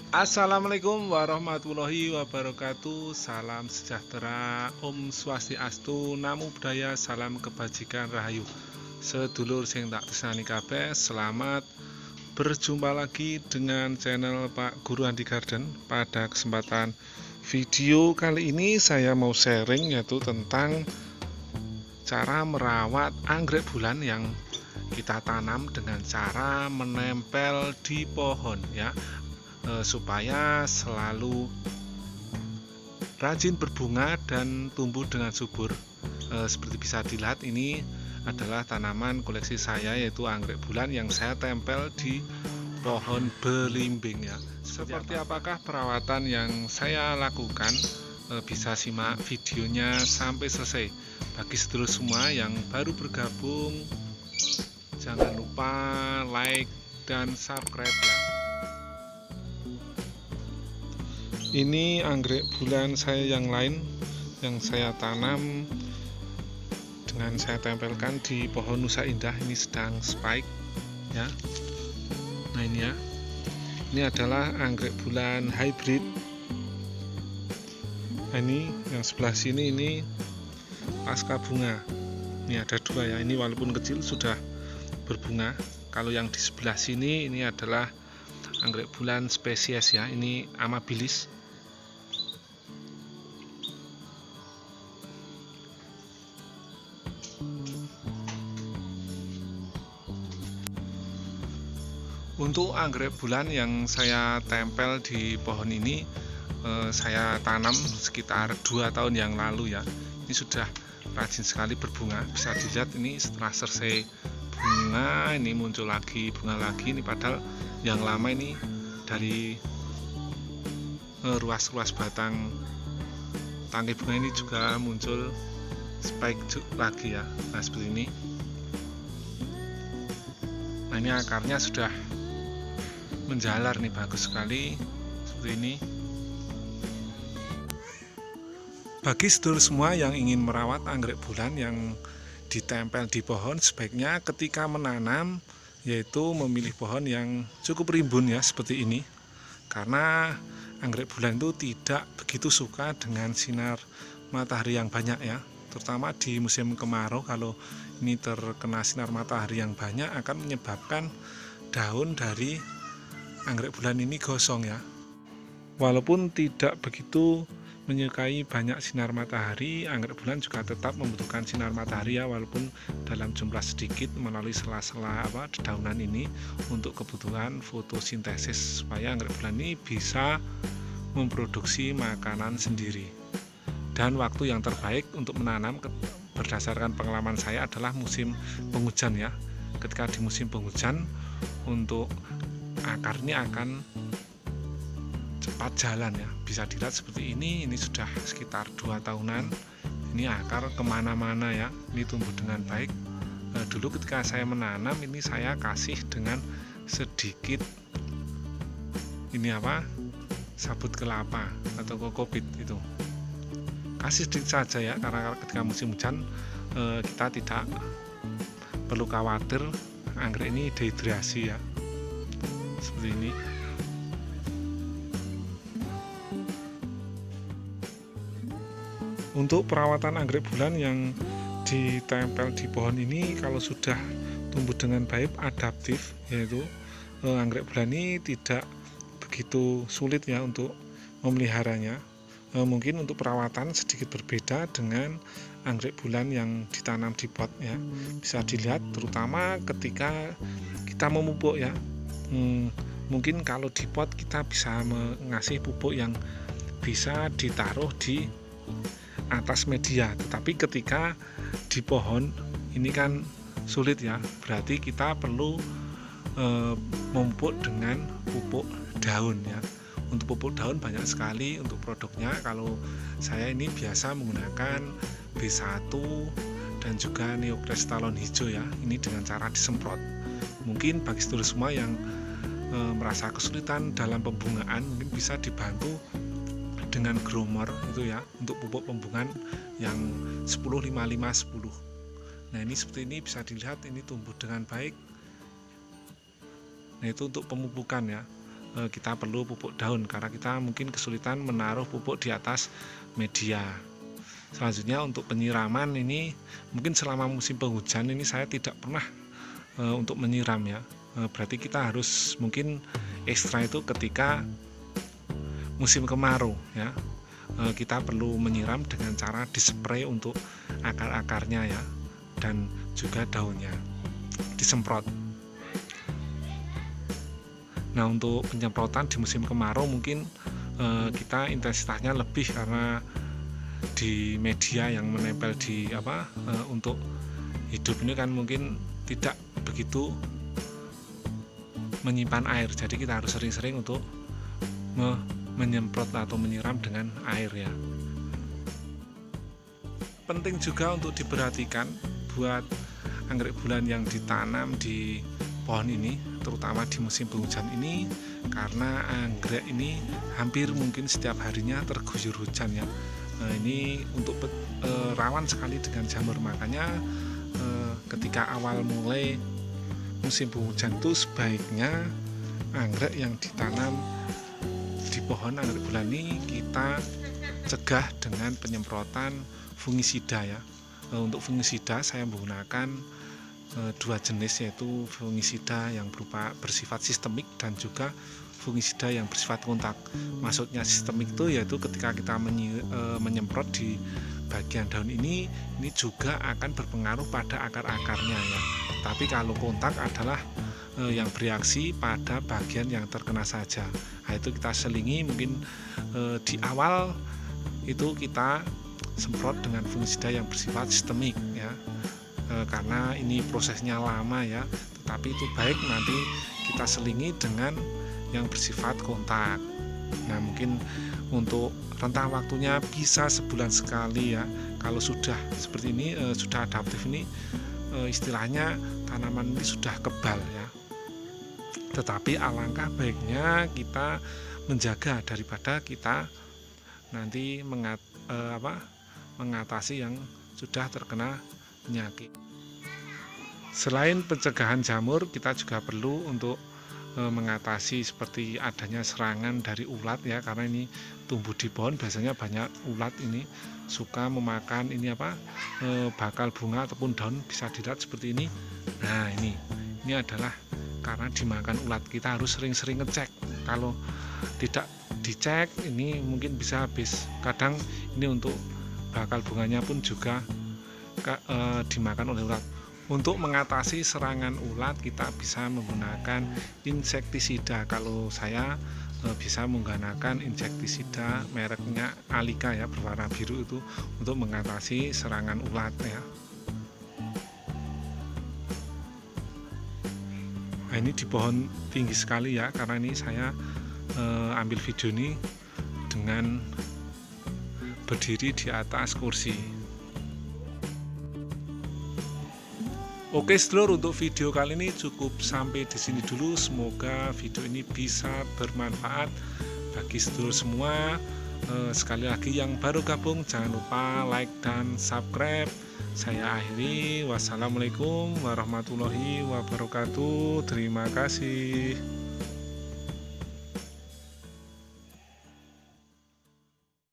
Assalamualaikum warahmatullahi wabarakatuh. Salam sejahtera, Om Swastiastu, Namo Buddhaya, salam kebajikan rahayu. Sedulur sing tak tresnani kabeh, selamat berjumpa lagi dengan channel Pak Guru Handi Garden. Pada kesempatan video kali ini saya mau sharing yaitu tentang cara merawat anggrek bulan yang kita tanam dengan cara menempel di pohon ya, supaya selalu rajin berbunga dan tumbuh dengan subur. Seperti bisa dilihat, ini adalah tanaman koleksi saya yaitu anggrek bulan yang saya tempel di pohon belimbing ya. Seperti apakah perawatan yang saya lakukan? Bisa simak videonya sampai selesai. Bagi sedulur semua yang baru bergabung, jangan lupa like dan subscribe ya. Ini anggrek bulan saya yang lain yang saya tanam dengan saya tempelkan di pohon Nusa Indah. Ini sedang spike ya. Nah ini ya, ini adalah anggrek bulan hybrid. Nah, ini yang sebelah sini ini pasca bunga. Ini ada dua ya, ini walaupun kecil sudah berbunga. Kalau yang di sebelah sini ini adalah anggrek bulan spesies ya, ini amabilis. Untuk anggrek bulan yang saya tempel di pohon ini, saya tanam sekitar 2 tahun yang lalu ya. Ini sudah rajin sekali berbunga. Bisa dilihat ini setelah selesai bunga, ini muncul lagi bunga lagi. Ini padahal yang lama ini dari ruas-ruas batang tangkai bunga ini juga muncul spike lagi ya. Nah seperti ini. Nah ini akarnya sudah menjalar nih, bagus sekali seperti ini. Bagi sedulur semua yang ingin merawat anggrek bulan yang ditempel di pohon, sebaiknya ketika menanam yaitu memilih pohon yang cukup rimbun ya, seperti ini. Karena anggrek bulan itu tidak begitu suka dengan sinar matahari yang banyak ya, terutama di musim kemarau. Kalau ini terkena sinar matahari yang banyak akan menyebabkan daun dari anggrek bulan ini gosong ya. Walaupun tidak begitu menyukai banyak sinar matahari, anggrek bulan juga tetap membutuhkan sinar matahari ya, walaupun dalam jumlah sedikit melalui sela-sela dedaunan ini untuk kebutuhan fotosintesis, supaya anggrek bulan ini bisa memproduksi makanan sendiri. Dan waktu yang terbaik untuk menanam berdasarkan pengalaman saya adalah musim penghujan ya. Ketika di musim penghujan, untuk akar ini akan cepat jalan ya. Bisa dilihat seperti ini sudah sekitar 2 tahunan. Ini akar kemana-mana ya, ini tumbuh dengan baik. Dulu ketika saya menanam ini saya kasih dengan sedikit ini sabut kelapa atau kokopit itu. Kasih sedikit saja ya, karena ketika musim hujan kita tidak perlu khawatir anggrek ini dehidrasi ya. Seperti ini. Untuk perawatan anggrek bulan yang ditempel di pohon ini, kalau sudah tumbuh dengan baik adaptif, yaitu anggrek bulan ini tidak begitu sulit ya untuk memeliharanya. Mungkin untuk perawatan sedikit berbeda dengan anggrek bulan yang ditanam di pot ya. Bisa dilihat terutama ketika kita memupuk ya. Mungkin kalau di pot kita bisa mengasih pupuk yang bisa ditaruh di atas media, tetapi ketika di pohon ini kan sulit ya, berarti kita perlu memupuk dengan pupuk daun ya. Untuk pupuk daun banyak sekali untuk produknya. Kalau saya ini biasa menggunakan B1 dan juga neokrestalon hijau ya, ini dengan cara disemprot. Mungkin bagi sedulur semua yang merasa kesulitan dalam pembungaan, mungkin bisa dibantu dengan grower itu ya, untuk pupuk pembungaan yang 10-55-10. Nah ini seperti ini bisa dilihat ini tumbuh dengan baik. Nah itu untuk pemupukan ya. kita perlu pupuk daun karena kita mungkin kesulitan menaruh pupuk di atas media. Selanjutnya untuk penyiraman ini mungkin selama musim penghujan ini saya tidak pernah untuk menyiram ya. Berarti kita harus mungkin ekstra itu ketika musim kemarau ya. Kita perlu menyiram dengan cara dispray untuk akar-akarnya ya, dan juga daunnya disemprot. Nah, untuk penyemprotan di musim kemarau mungkin kita intensitasnya lebih karena di media yang menempel di untuk hidup ini kan mungkin tidak begitu menyimpan air, jadi kita harus sering-sering untuk menyemprot atau menyiram dengan air ya. Penting juga untuk diperhatikan buat anggrek bulan yang ditanam di pohon ini, terutama di musim penghujan ini, karena anggrek ini hampir mungkin setiap harinya terguyur hujan ya. Ini untuk rawan sekali dengan jamur, makanya ketika awal mulai musim penghujan itu sebaiknya anggrek yang ditanam di pohon anggrek bulan ini kita cegah dengan penyemprotan fungisida ya. Untuk fungisida saya menggunakan dua jenis, yaitu fungisida yang bersifat sistemik dan juga fungisida yang bersifat kontak. Maksudnya sistemik itu yaitu ketika kita menyemprot di bagian daun ini juga akan berpengaruh pada akar-akarnya ya. Tapi kalau kontak adalah yang bereaksi pada bagian yang terkena saja. Nah, itu kita selingi mungkin di awal itu kita semprot dengan fungisida yang bersifat sistemik ya, karena ini prosesnya lama ya, tetapi itu baik nanti kita selingi dengan yang bersifat kontak. Nah, mungkin untuk rentang waktunya bisa sebulan sekali ya. Kalau sudah seperti ini sudah adaptif ini istilahnya tanaman ini sudah kebal ya. Tetapi alangkah baiknya kita menjaga daripada kita nanti mengatasi yang sudah terkena penyakit. Selain pencegahan jamur, kita juga perlu untuk mengatasi seperti adanya serangan dari ulat ya, karena ini tumbuh di pohon biasanya banyak ulat ini suka memakan bakal bunga ataupun daun, bisa dilihat seperti ini. Nah, ini adalah karena dimakan ulat. Kita harus sering-sering ngecek, kalau tidak dicek ini mungkin bisa habis. Kadang ini untuk bakal bunganya pun juga dimakan oleh ulat. Untuk mengatasi serangan ulat kita bisa menggunakan insektisida. Kalau saya bisa menggunakan insektisida mereknya Alika ya, berwarna biru itu untuk mengatasi serangan ulat ya. Nah, ini di pohon tinggi sekali ya, karena ini saya ambil video ini dengan berdiri di atas kursi. Oke sedulur, untuk video kali ini cukup sampai di sini dulu. Semoga video ini bisa bermanfaat bagi sedulur semua. Sekali lagi yang baru gabung jangan lupa like dan subscribe. Saya akhiri, wassalamualaikum warahmatullahi wabarakatuh. Terima kasih.